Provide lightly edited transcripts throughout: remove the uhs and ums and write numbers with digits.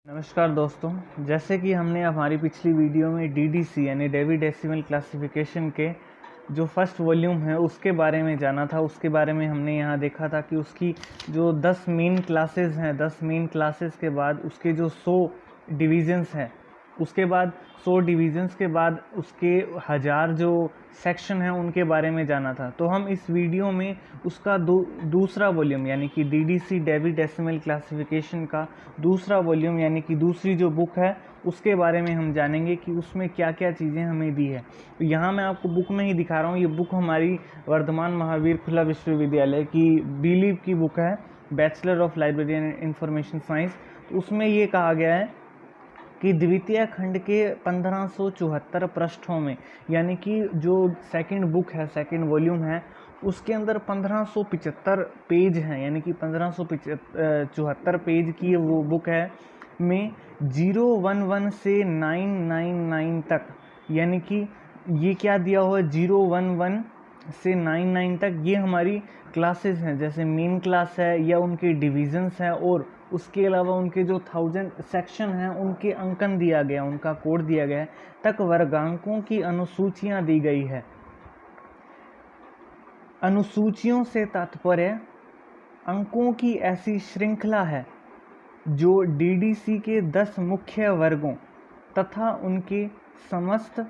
नमस्कार दोस्तों, जैसे कि हमने हमारी पिछली वीडियो में डीडीसी यानी डेवी डेसिमल क्लासिफिकेशन के जो फर्स्ट वॉल्यूम है उसके बारे में जाना था। उसके बारे में हमने यहाँ देखा था कि उसकी जो 10 मेन क्लासेस हैं, 10 मेन क्लासेस के बाद उसके जो 100 डिवीज़न्स हैं, उसके बाद 100 डिवीज़न्स के बाद उसके 1000 जो सेक्शन हैं उनके बारे में जाना था। तो हम इस वीडियो में उसका दूसरा वॉल्यूम यानी कि डीडीसी डेवी डेसिमल क्लासिफिकेशन का दूसरा वॉल्यूम यानी कि दूसरी जो बुक है उसके बारे में हम जानेंगे कि उसमें क्या क्या चीज़ें हमें दी है। तो यहाँ मैं आपको बुक में ही दिखा रहा हूँ। ये बुक हमारी वर्धमान महावीर खुला विश्वविद्यालय की बीलीव की बुक है, bachelor of library and information science. तो उसमें ये कहा गया है कि द्वितीय खंड के 1574 पृष्ठों में, यानी कि जो सेकंड बुक है, सेकंड वॉल्यूम है, उसके अंदर 1575 पेज हैं, यानी कि 1574 पेज की वो बुक है में 011 से 999 तक, यानी कि ये क्या दिया हुआ है 011 से 99 तक, ये हमारी क्लासेस हैं, जैसे मेन क्लास है या उनके डिविजन्स हैं, और उसके अलावा उनके जो 1000 सेक्शन हैं उनके अंकन दिया गया, उनका कोड दिया गया है, तक वर्गांकों की अनुसूचियां दी गई है। अनुसूचियों से तात्पर्य अंकों की ऐसी श्रृंखला है जो डीडीसी के 10 मुख्य वर्गों तथा उनके समस्त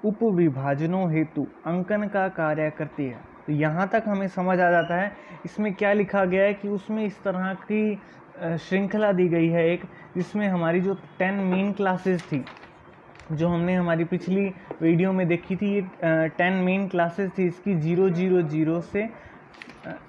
उपविभाजनों हेतु अंकन का कार्य करती है। तो यहाँ तक हमें समझ आ जाता है इसमें क्या लिखा गया है कि उसमें इस तरह की श्रृंखला दी गई है एक, जिसमें हमारी जो 10 मेन क्लासेस थी, जो हमने हमारी पिछली वीडियो में देखी थी, ये 10 मेन क्लासेस थी। इसकी 000 से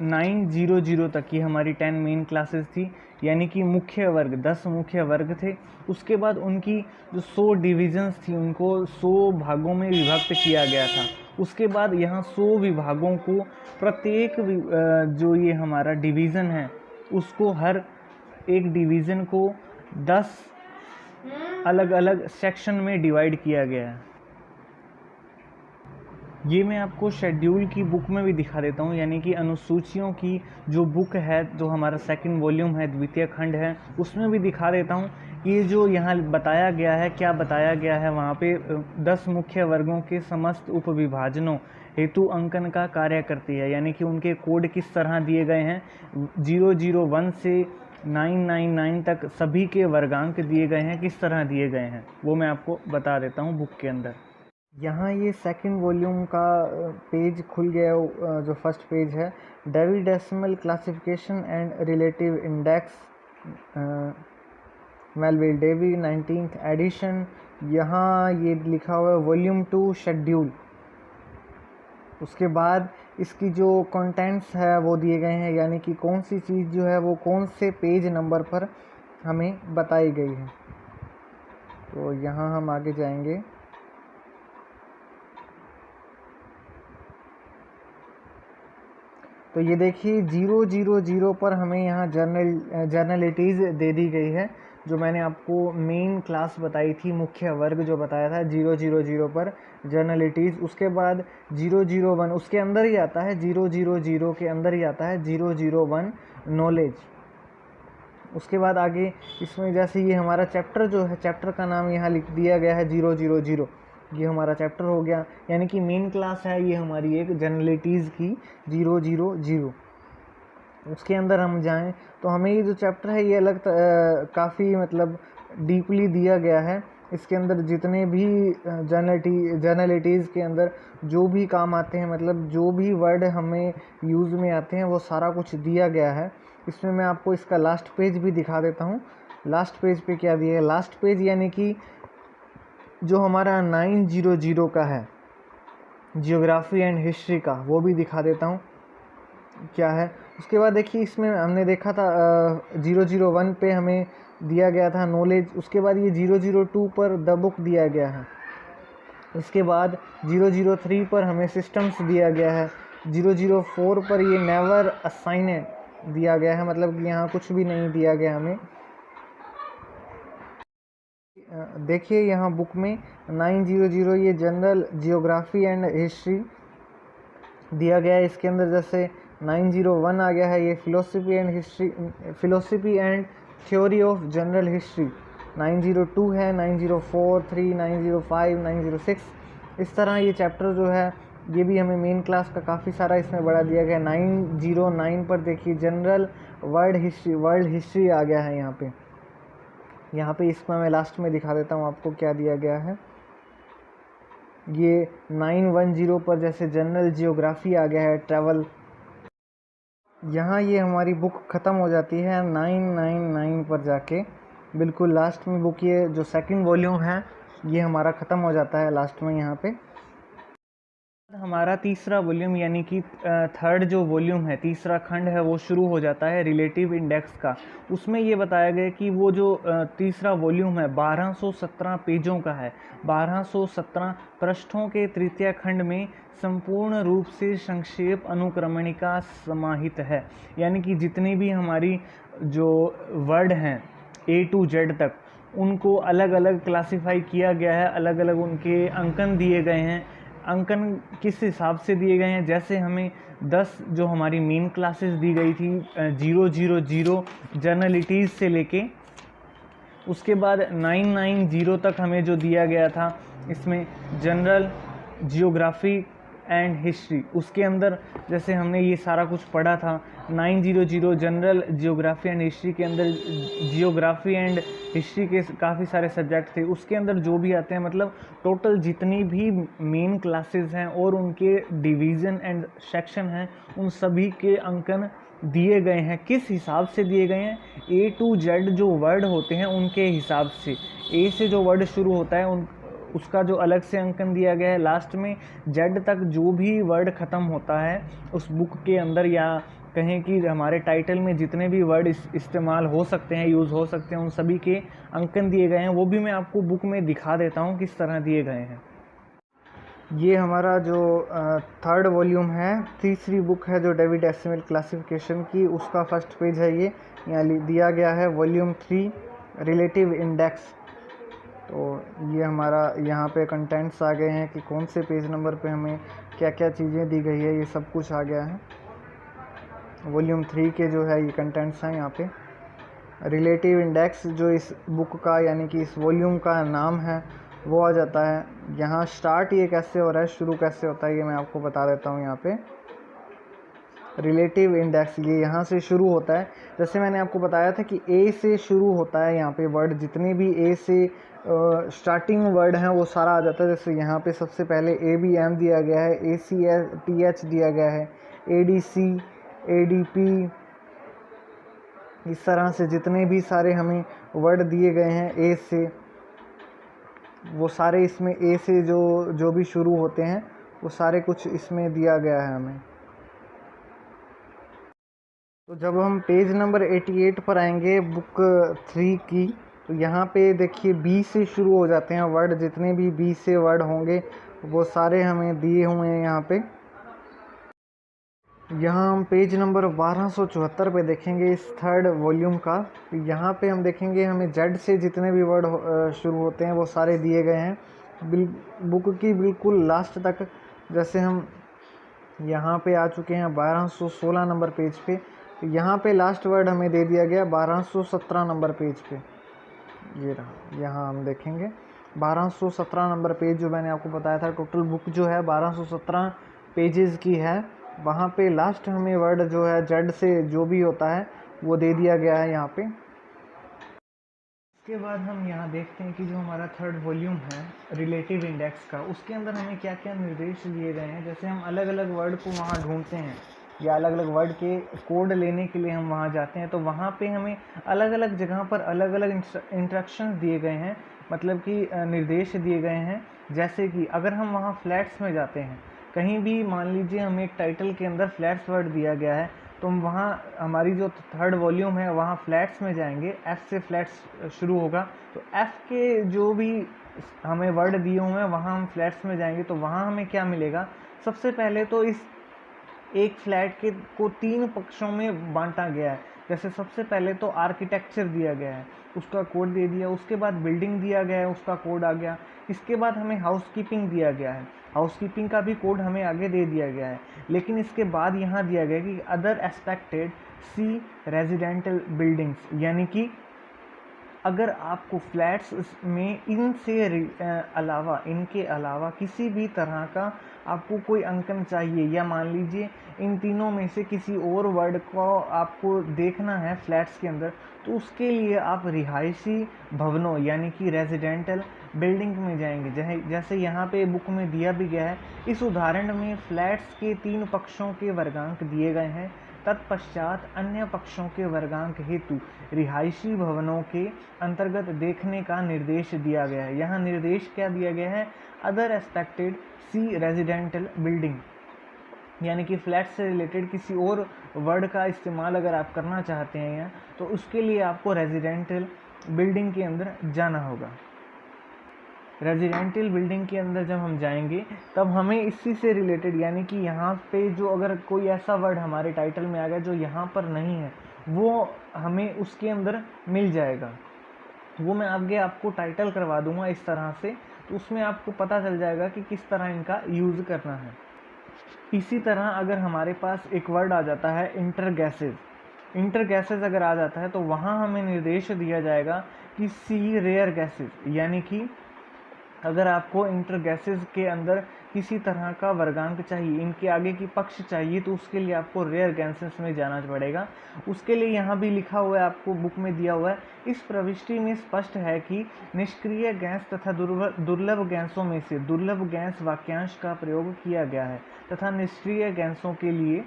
900 तक की हमारी 10 मेन क्लासेस थी, यानी कि मुख्य वर्ग 10 मुख्य वर्ग थे। उसके बाद उनकी जो 100 डिविजन्स थी उनको 100 भागों में विभक्त किया गया था। उसके बाद यहाँ 100 विभागों को प्रत्येक जो ये हमारा डिवीज़न है उसको, हर एक डिवीज़न को 10 अलग अलग सेक्शन में डिवाइड किया गया है। ये मैं आपको शेड्यूल की बुक में भी दिखा देता हूँ, यानी कि अनुसूचियों की जो बुक है, जो हमारा सेकंड वॉल्यूम है, द्वितीय खंड है, उसमें भी दिखा देता हूँ। ये जो यहाँ बताया गया है, क्या बताया गया है वहाँ पे, 10 मुख्य वर्गों के समस्त उपविभाजनों हेतु अंकन का कार्य करती है, यानी कि उनके कोड किस तरह दिए गए हैं। 001 से 999 तक सभी के वर्गांक दिए गए हैं, किस तरह दिए गए हैं वो मैं आपको बता देता हूँ बुक के अंदर। यहाँ ये सेकंड वॉल्यूम का पेज खुल गया, जो फर्स्ट पेज है, Dewey decimal classification and relative index, Melvil Dewey 19th edition. यहाँ ये लिखा हुआ है वॉल्यूम 2 शेड्यूल। उसके बाद इसकी जो कंटेंट्स है वो दिए गए हैं, यानी कि कौन सी चीज़ जो है वो कौन से पेज नंबर पर हमें बताई गई है। तो यहाँ हम आगे जाएंगे। तो ये देखिए 000 पर हमें यहाँ जर्नलिटीज़ दे दी गई है, जो मैंने आपको मेन क्लास बताई थी, मुख्य वर्ग जो बताया था 000 पर जर्नलिटीज़। उसके बाद 001 उसके अंदर ही आता है, 000 के अंदर ही आता है 001 नॉलेज। उसके बाद आगे इसमें जैसे ये हमारा चैप्टर जो है, चैप्टर का नाम यहाँ लिख दिया गया है 000, ये हमारा चैप्टर हो गया, यानी कि मेन क्लास है ये हमारी एक जनरलिटीज़ की 000। उसके अंदर हम जाएं तो हमें ये जो चैप्टर है ये अलग काफ़ी मतलब डीपली दिया गया है। इसके अंदर जितने भी जर्नलिटीज़ के अंदर जो भी काम आते हैं, मतलब जो भी वर्ड हमें यूज़ में आते हैं, वो सारा कुछ दिया गया है। इसमें मैं आपको इसका लास्ट पेज भी दिखा देता हूँ। लास्ट पेज पे क्या दिया है, लास्ट पेज यानी कि जो हमारा 900 का है, जियोग्राफी एंड हिस्ट्री का, वो भी दिखा देता हूँ क्या है। उसके बाद देखिए इसमें हमने देखा था 001 पे हमें दिया गया था नॉलेज। उसके बाद ये 002 पर द बुक दिया गया है। इसके बाद 003 पर हमें सिस्टम्स दिया गया है। 004 पर ये नेवर असाइनेड दिया गया है, मतलब कि यहाँ कुछ भी नहीं दिया गया हमें। देखिए यहाँ बुक में 900 ये जनरल जियोग्राफी एंड हिस्ट्री दिया गया है। इसके अंदर जैसे 901 आ गया है, ये philosophy and theory of general history 902 है, 904, 3, 905, 906, इस तरह ये चैप्टर जो है ये भी हमें मेन क्लास का काफ़ी सारा इसमें बढ़ा दिया गया है। 909 पर देखिए जनरल वर्ल्ड हिस्ट्री आ गया है यहाँ पे इसमें मैं लास्ट में दिखा देता हूँ आपको क्या दिया गया है। ये 910 पर जैसे जनरल जियोग्राफी आ गया है, ट्रैवल। यहाँ ये हमारी बुक ख़त्म हो जाती है 999 पर जाके, बिल्कुल लास्ट में बुक ये जो सेकंड वॉल्यूम है ये हमारा ख़त्म हो जाता है लास्ट में यहाँ पे। हमारा तीसरा वॉल्यूम यानी कि थर्ड जो वॉल्यूम है, तीसरा खंड है, वो शुरू हो जाता है रिलेटिव इंडेक्स का। उसमें ये बताया गया कि वो जो तीसरा वॉल्यूम है 1217 पेजों का है, 1217 पृष्ठों के तृतीय खंड में संपूर्ण रूप से संक्षेप अनुक्रमणिका समाहित है। यानी कि जितनी भी हमारी जो वर्ड हैं A to Z तक, उनको अलग अलग क्लासिफाई किया गया है, अलग अलग उनके अंकन दिए गए हैं। अंकन किस हिसाब से दिए गए हैं, जैसे हमें 10 जो हमारी मेन क्लासेस दी गई थी 000 जर्नलिटीज़ से लेके, उसके बाद 990 तक हमें जो दिया गया था इसमें जनरल जियोग्राफी एंड हिस्ट्री, उसके अंदर जैसे हमने ये सारा कुछ पढ़ा था 900 जनरल जियोग्राफी एंड हिस्ट्री के अंदर जियोग्राफी एंड हिस्ट्री के काफ़ी सारे सब्जेक्ट थे। उसके अंदर जो भी आते हैं, मतलब टोटल जितनी भी मेन क्लासेस हैं और उनके डिवीज़न एंड सेक्शन हैं, उन सभी के अंकन दिए गए हैं। किस हिसाब से दिए गए हैं? A to Z जो वर्ड होते हैं उनके हिसाब से। A से जो वर्ड शुरू होता है उसका जो अलग से अंकन दिया गया है। लास्ट में Z तक जो भी वर्ड ख़त्म होता है उस बुक के अंदर, या कहें कि हमारे टाइटल में जितने भी वर्ड इस्तेमाल हो सकते हैं, यूज़ हो सकते हैं, उन सभी के अंकन दिए गए हैं। वो भी मैं आपको बुक में दिखा देता हूँ किस तरह दिए गए हैं। ये हमारा जो थर्ड वॉल्यूम है, तीसरी बुक है जो डेविड डेसिमल क्लासिफिकेशन की, उसका फर्स्ट पेज है ये। यहाँ दिया गया है वॉल्यूम 3 रिलेटिव इंडेक्स। तो ये हमारा यहाँ पे कंटेंट्स आ गए हैं कि कौन से पेज नंबर पे हमें क्या क्या चीज़ें दी गई है, ये सब कुछ आ गया है। वॉल्यूम 3 के जो है ये कंटेंट्स हैं यहाँ पे। रिलेटिव इंडेक्स जो इस बुक का यानी कि इस वॉल्यूम का नाम है वो आ जाता है। यहाँ स्टार्ट ये कैसे हो रहा है, शुरू कैसे होता है, ये मैं आपको बता देता हूँ। यहाँ पे रिलेटिव इंडेक्स ये यहाँ से शुरू होता है। जैसे मैंने आपको बताया था कि A से शुरू होता है यहाँ पे वर्ड, जितने भी A से स्टार्टिंग वर्ड हैं वो सारा आ जाता है। जैसे यहाँ पे सबसे पहले ABM दिया गया है, ACTH दिया गया है, ADC, ADP, इस तरह से जितने भी सारे हमें वर्ड दिए गए हैं A से, वो सारे इसमें A से जो भी शुरू होते हैं वो सारे कुछ इसमें दिया गया है हमें। तो जब हम पेज नंबर 88 पर आएंगे बुक 3 की, तो यहाँ पे देखिए B से शुरू हो जाते हैं वर्ड, जितने भी B से वर्ड होंगे वो सारे हमें दिए हुए हैं यहाँ पे। यहाँ हम पेज नंबर 1274 पे देखेंगे इस थर्ड वॉल्यूम का। तो यहाँ पे हम देखेंगे हमें Z से जितने भी वर्ड शुरू होते हैं वो सारे दिए गए हैं बुक की बिल्कुल लास्ट तक। जैसे हम यहाँ पे आ चुके हैं 1216 नंबर पेज पे, तो यहाँ पे लास्ट वर्ड हमें दे दिया गया 1217 नंबर पेज पे। ये रहा, यहाँ हम देखेंगे 1217 नंबर पेज जो मैंने आपको बताया था। टोटल बुक जो है 1217 पेजेस की है। वहाँ पे लास्ट हमें वर्ड जो है Z से जो भी होता है वो दे दिया गया है यहाँ पे। इसके बाद हम यहाँ देखते हैं कि जो हमारा थर्ड वॉल्यूम है रिलेटिव इंडेक्स का, उसके अंदर हमें क्या क्या निर्देश दिए गए हैं। जैसे हम अलग अलग वर्ड को वहाँ ढूंढते हैं या अलग अलग वर्ड के कोड लेने के लिए हम वहाँ जाते हैं, तो वहाँ पे हमें अलग अलग जगह पर अलग अलग इंस्ट्रक्शंस दिए गए हैं, मतलब कि निर्देश दिए गए हैं। जैसे कि अगर हम वहाँ फ्लैट्स में जाते हैं, कहीं भी मान लीजिए हमें एक टाइटल के अंदर फ्लैट्स वर्ड दिया गया है, तो हम वहाँ हमारी जो थर्ड वॉल्यूम है वहाँ फ्लैट्स में जाएंगे, F से फ्लैट्स शुरू होगा, तो F के जो भी हमें वर्ड दिए हुए हैं वहाँ हम फ्लैट्स में जाएंगे। तो वहाँ हमें क्या मिलेगा, सबसे पहले तो इस एक फ्लैट के को 3 पक्षों में बांटा गया है। जैसे सबसे पहले तो आर्किटेक्चर दिया गया है, उसका कोड दे दिया। उसके बाद बिल्डिंग दिया गया है, उसका कोड आ गया। इसके बाद हमें हाउसकीपिंग दिया गया है, हाउसकीपिंग का भी कोड हमें आगे दे दिया गया है। लेकिन इसके बाद यहाँ दिया गया कि अदर एस्पेक्टेड सी रेजिडेंटल बिल्डिंग्स, यानी कि अगर आपको फ्लैट्स में इनके अलावा किसी भी तरह का आपको कोई अंकन चाहिए, या मान लीजिए इन तीनों में से किसी और वर्ड को आपको देखना है फ्लैट्स के अंदर, तो उसके लिए आप रिहायशी भवनों यानी कि रेजिडेंटल बिल्डिंग में जाएंगे। जैसे यहाँ पे बुक में दिया भी गया है। इस उदाहरण में फ्लैट्स के 3 पक्षों के वर्गांक दिए गए हैं। तत्पश्चात अन्य पक्षों के वर्गांक हेतु रिहायशी भवनों के अंतर्गत देखने का निर्देश दिया गया है। यहाँ निर्देश क्या दिया गया है? अदर एक्सपेक्टेड सी रेजिडेंटल बिल्डिंग, यानी कि फ्लैट से रिलेटेड किसी और वर्ड का इस्तेमाल अगर आप करना चाहते हैं यहाँ, तो उसके लिए आपको रेजिडेंटल बिल्डिंग के अंदर जाना होगा। रेजिडेंटल बिल्डिंग के अंदर जब हम जाएंगे तब हमें इसी से रिलेटेड, यानी कि यहाँ पे जो अगर कोई ऐसा वर्ड हमारे टाइटल में आ गया जो यहाँ पर नहीं है, वो हमें उसके अंदर मिल जाएगा। वो मैं आगे आपको टाइटल करवा दूंगा इस तरह से, तो उसमें आपको पता चल जाएगा कि किस तरह इनका यूज़ करना है। इसी तरह अगर हमारे पास एक वर्ड आ जाता है इंटर गैसेज अगर आ जाता है, तो वहाँ हमें निर्देश दिया जाएगा कि सी रेयर गैसेज, यानी कि अगर आपको इंटर गैसेज के अंदर किसी तरह का वर्गांक चाहिए, इनके आगे की पक्ष चाहिए, तो उसके लिए आपको रेयर गैसेस में जाना पड़ेगा। उसके लिए यहाँ भी लिखा हुआ है, आपको बुक में दिया हुआ है। इस प्रविष्टि में स्पष्ट है कि निष्क्रिय गैस तथा दुर्लभ गैसों में से दुर्लभ गैस वाक्यांश का प्रयोग किया गया है, तथा निष्क्रिय गैसों के लिए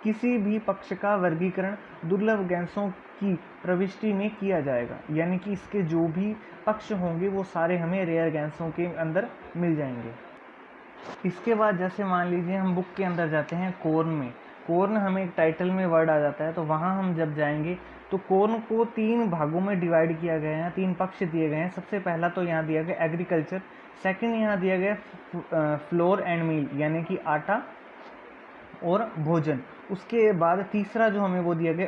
किसी भी पक्ष का वर्गीकरण दुर्लभ गैसों की प्रविष्टि में किया जाएगा, यानी कि इसके जो भी पक्ष होंगे वो सारे हमें रेयर गैसों के अंदर मिल जाएंगे। इसके बाद जैसे मान लीजिए हम बुक के अंदर जाते हैं कोर्न में, कोर्न हमें एक टाइटल में वर्ड आ जाता है, तो वहाँ हम जब जाएंगे तो कोर्न को 3 भागों में डिवाइड किया गया है, 3 पक्ष दिए गए हैं। सबसे पहला तो यहाँ दिया गया एग्रीकल्चर, सेकंड यहाँ दिया गया फ्लोर एंड मील, यानी कि आटा और भोजन। उसके बाद तीसरा जो हमें वो दिया गया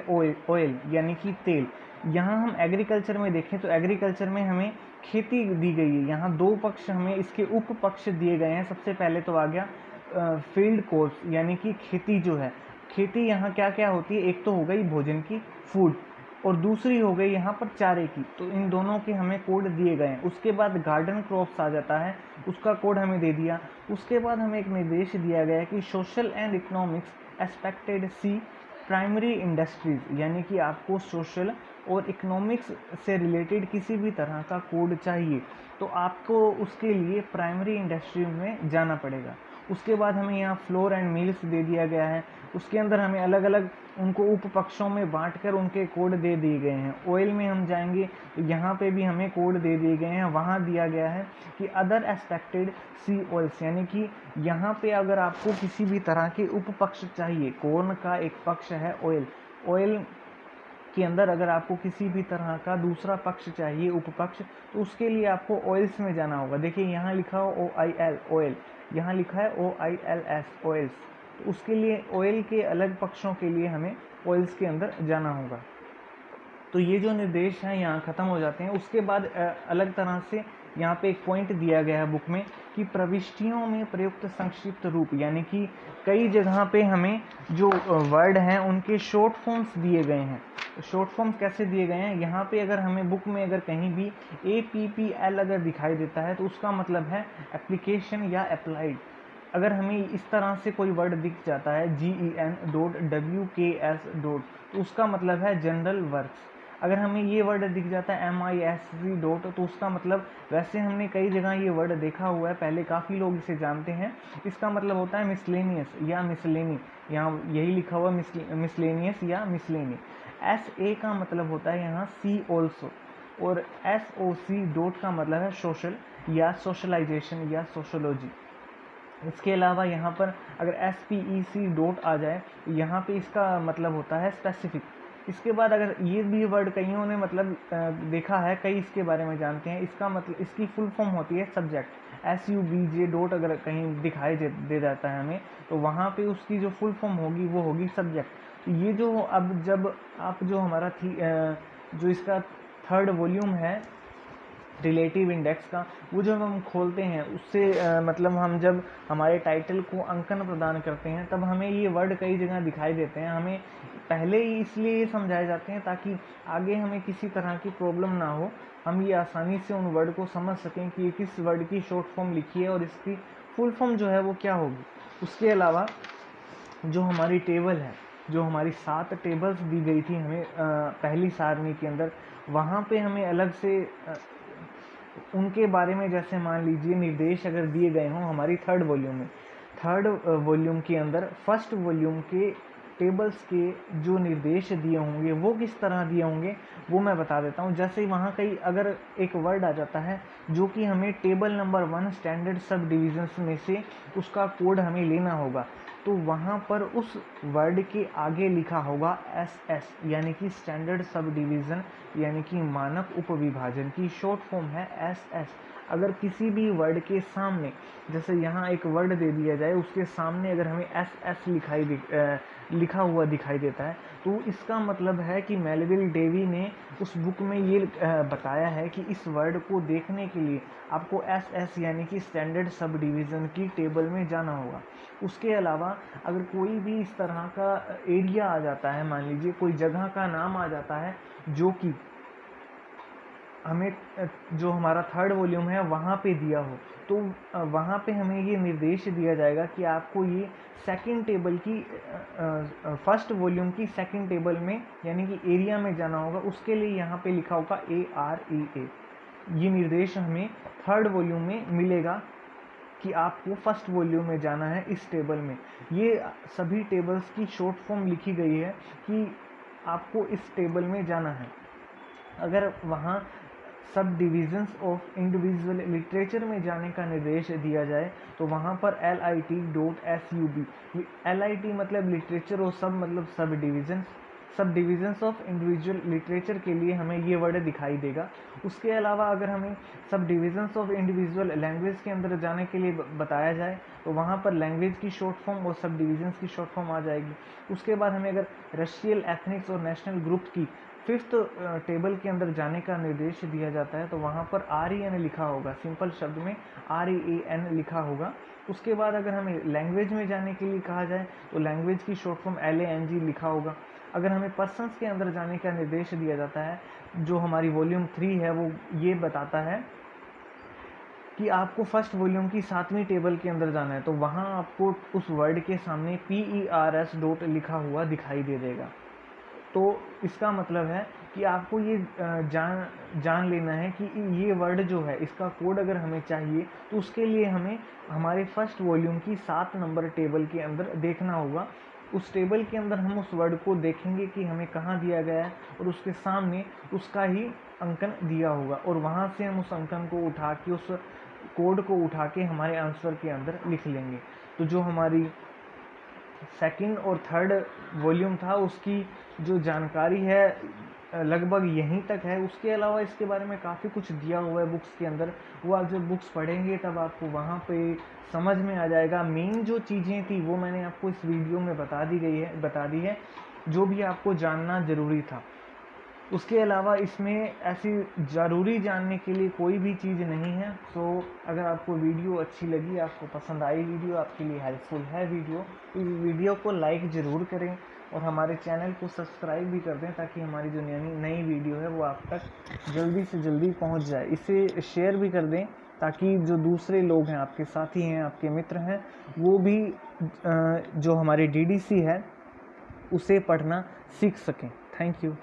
ऑयल यानी कि तेल। यहाँ हम एग्रीकल्चर में देखें तो एग्रीकल्चर में हमें खेती दी गई है। यहाँ 2 पक्ष हमें इसके उप पक्ष दिए गए हैं। सबसे पहले तो आ गया फील्ड कोर्स, यानी कि खेती जो है, खेती यहाँ क्या क्या होती है, एक तो हो गई भोजन की फूड, और दूसरी हो गई यहाँ पर चारे की। तो इन दोनों के हमें कोड दिए गए हैं। उसके बाद गार्डन क्रॉप्स आ जाता है, उसका कोड हमें दे दिया। उसके बाद हमें एक निर्देश दिया गया है कि social and economics expected see primary industries, यानी कि आपको सोशल और इकोनॉमिक्स से रिलेटेड किसी भी तरह का कोड चाहिए तो आपको उसके लिए प्राइमरी इंडस्ट्री में जाना पड़ेगा। उसके बाद हमें यहाँ फ्लोर एंड मील्स दे दिया गया है। उसके अंदर हमें अलग अलग उनको उप पक्षों में बांटकर उनके कोड दे दिए गए हैं। ऑयल में हम जाएंगे तो यहाँ पे भी हमें कोड दे दिए गए हैं। वहाँ दिया गया है कि अदर एस्पेक्टेड सी ऑयल्स, यानी कि यहाँ पे अगर आपको किसी भी तरह के उप पक्ष चाहिए, कॉर्न का एक पक्ष है ऑयल, ऑयल के अंदर अगर आपको किसी भी तरह का दूसरा पक्ष चाहिए उप पक्ष, तो उसके लिए आपको ऑयल्स में जाना होगा। देखिए यहाँ लिखा हो OIL ऑयल, यहाँ लिखा है OILS ऑयल्स, तो उसके लिए ऑयल के अलग पक्षों के लिए हमें ऑयल्स के अंदर जाना होगा। तो ये जो निर्देश हैं यहाँ ख़त्म हो जाते हैं। उसके बाद अलग तरह से यहाँ पे एक पॉइंट दिया गया है बुक में कि प्रविष्टियों में प्रयुक्त संक्षिप्त रूप, यानी कि कई जगह पे हमें जो वर्ड हैं उनके शॉर्ट फॉर्म्स दिए गए हैं। शॉर्ट फॉर्म्स कैसे दिए गए हैं, यहाँ पे अगर हमें बुक में अगर कहीं भी APPL अगर दिखाई देता है तो उसका मतलब है एप्लीकेशन या अप्लाइड। अगर हमें इस तरह से कोई वर्ड दिख जाता है GEN.WKS. तो उसका मतलब है जनरल वर्क्स। अगर हमें ये वर्ड दिख जाता है MISC. तो उसका मतलब, वैसे हमने कई जगह ये वर्ड देखा हुआ है, पहले काफ़ी लोग इसे जानते हैं, इसका मतलब होता है मिसलेनियस या मिसलेनी। यहाँ यही लिखा हुआ मिसलेनियस या मिसलेनी। SA का मतलब होता है यहाँ सी ऑल्सो, और SOC. का मतलब है सोशल या सोशलाइजेशन या सोशोलॉजी। इसके अलावा यहाँ पर अगर SPEC. आ जाए तो यहाँ पे इसका मतलब होता है स्पेसिफिक। इसके बाद अगर ये भी वर्ड कईयों ने मतलब देखा है, कई इसके बारे में जानते हैं, इसका मतलब इसकी फुल फॉर्म होती है सब्जेक्ट। SUBJ. अगर कहीं दिखाई दे जाता है हमें तो वहाँ पे उसकी जो फुल फॉर्म होगी वो होगी सब्जेक्ट। ये जो अब जब आप जो हमारा जो इसका 3rd वॉल्यूम है रिलेटिव इंडेक्स का, वो जब हम खोलते हैं उससे मतलब हम जब हमारे टाइटल को अंकन प्रदान करते हैं तब हमें ये वर्ड कई जगह दिखाई देते हैं। हमें पहले ही इसलिए ये समझाए जाते हैं ताकि आगे हमें किसी तरह की प्रॉब्लम ना हो, हम ये आसानी से उन वर्ड को समझ सकें कि ये किस वर्ड की शॉर्ट फॉर्म लिखी है और इसकी फुल फॉर्म जो है वो क्या होगी। उसके अलावा जो हमारी टेबल है, जो हमारी 7 टेबल्स दी गई थी हमें पहली सारणी के अंदर, वहाँ पे हमें अलग से उनके बारे में, जैसे मान लीजिए निर्देश अगर दिए गए हों हमारी थर्ड वॉल्यूम में, थर्ड वॉल्यूम के अंदर फर्स्ट वॉल्यूम के टेबल्स के जो निर्देश दिए होंगे वो किस तरह दिए होंगे वो मैं बता देता हूँ। जैसे वहाँ कई अगर एक वर्ड आ जाता है जो कि हमें टेबल नंबर 1 स्टैंडर्ड सब डिविजन्स में से उसका कोड हमें लेना होगा, तो वहाँ पर उस वर्ड के आगे लिखा होगा SS, यानी कि स्टैंडर्ड सब डिवीज़न, यानी कि मानक उपविभाजन की शॉर्ट फॉर्म है SS। अगर किसी भी वर्ड के सामने, जैसे यहाँ एक वर्ड दे दिया जाए, उसके सामने अगर हमें SS लिखा हुआ दिखाई देता है, तो इसका मतलब है कि मेलविल डेवी ने उस बुक में ये बताया है कि इस वर्ड को देखने के लिए आपको SS यानी कि स्टैंडर्ड सब डिवीज़न की टेबल में जाना होगा। उसके अलावा अगर कोई भी इस तरह का एरिया आ जाता है, मान लीजिए कोई जगह का नाम आ जाता है जो कि हमें जो हमारा थर्ड वॉल्यूम है वहाँ पे दिया हो, तो वहाँ पे हमें ये निर्देश दिया जाएगा कि आपको ये सेकंड टेबल की फर्स्ट वॉल्यूम की सेकंड टेबल में यानी कि एरिया में जाना होगा। उसके लिए यहाँ पे लिखा होगा AREA। ये निर्देश हमें थर्ड वॉल्यूम में मिलेगा कि आपको फर्स्ट वॉल्यूम में जाना है इस टेबल में। ये सभी टेबल्स की शॉर्ट फॉर्म लिखी गई है कि आपको इस टेबल में जाना है। अगर वहाँ सब डिविजन्स ऑफ इंडिविजुअल लिटरेचर में जाने का निर्देश दिया जाए तो वहाँ पर LIT.SUB, LIT मतलब लिटरेचर और सब मतलब सब डिविजन्स ऑफ इंडिविजुअल लिटरेचर के लिए हमें ये वर्ड दिखाई देगा। उसके अलावा अगर हमें सब डिविजन्स ऑफ इंडिविजुअल लैंग्वेज के अंदर जाने के लिए बताया जाए तो वहाँ पर लैंग्वेज की शॉर्ट फॉर्म और सब डिविजन्स की शॉर्ट फॉर्म आ जाएगी। उसके बाद हमें अगर रशियल एथनिक्स और नेशनल ग्रुप की 5th टेबल के अंदर जाने का निर्देश दिया जाता है तो वहाँ पर REN लिखा होगा, सिंपल शब्द में REAN लिखा होगा। उसके बाद अगर हमें लैंग्वेज में जाने के लिए कहा जाए तो लैंग्वेज की शॉर्ट फॉर्म LANG लिखा होगा। अगर हमें पर्सन्स के अंदर जाने का निर्देश दिया जाता है, जो हमारी वॉल्यूम 3 है वो ये बताता है कि आपको फर्स्ट वॉल्यूम की 7वीं टेबल के अंदर जाना है, तो वहाँ आपको उस वर्ड के सामने PERS. लिखा हुआ दिखाई दे देगा। तो इसका मतलब है कि आपको ये जान लेना है कि ये वर्ड जो है इसका कोड अगर हमें चाहिए तो उसके लिए हमें हमारे फर्स्ट वॉल्यूम की 7 नंबर टेबल के अंदर देखना होगा। उस टेबल के अंदर हम उस वर्ड को देखेंगे कि हमें कहाँ दिया गया है और उसके सामने उसका ही अंकन दिया होगा, और वहाँ से हम उस अंकन को उठा के, उस कोड को उठा के हमारे आंसर के अंदर लिख लेंगे। तो जो हमारी सेकंड और थर्ड वॉल्यूम था उसकी जो जानकारी है लगभग यहीं तक है। उसके अलावा इसके बारे में काफ़ी कुछ दिया हुआ है बुक्स के अंदर, वो आप जब बुक्स पढ़ेंगे तब आपको वहाँ पे समझ में आ जाएगा। मेन जो चीज़ें थी वो मैंने आपको इस वीडियो में बता दी है जो भी आपको जानना ज़रूरी था। उसके अलावा इसमें ऐसी ज़रूरी जानने के लिए कोई भी चीज़ नहीं है। सो अगर आपको वीडियो अच्छी लगी, आपको पसंद आई वीडियो, आपके लिए हेल्पफुल है वीडियो, तो इस वीडियो को लाइक ज़रूर करें और हमारे चैनल को सब्सक्राइब भी कर दें ताकि हमारी जो नई वीडियो है वो आप तक जल्दी से जल्दी पहुंच जाए। इसे शेयर भी कर दें ताकि जो दूसरे लोग हैं, आपके साथी हैं, आपके मित्र हैं, वो भी जो हमारी DDC है उसे पढ़ना सीख सकें। Thank you.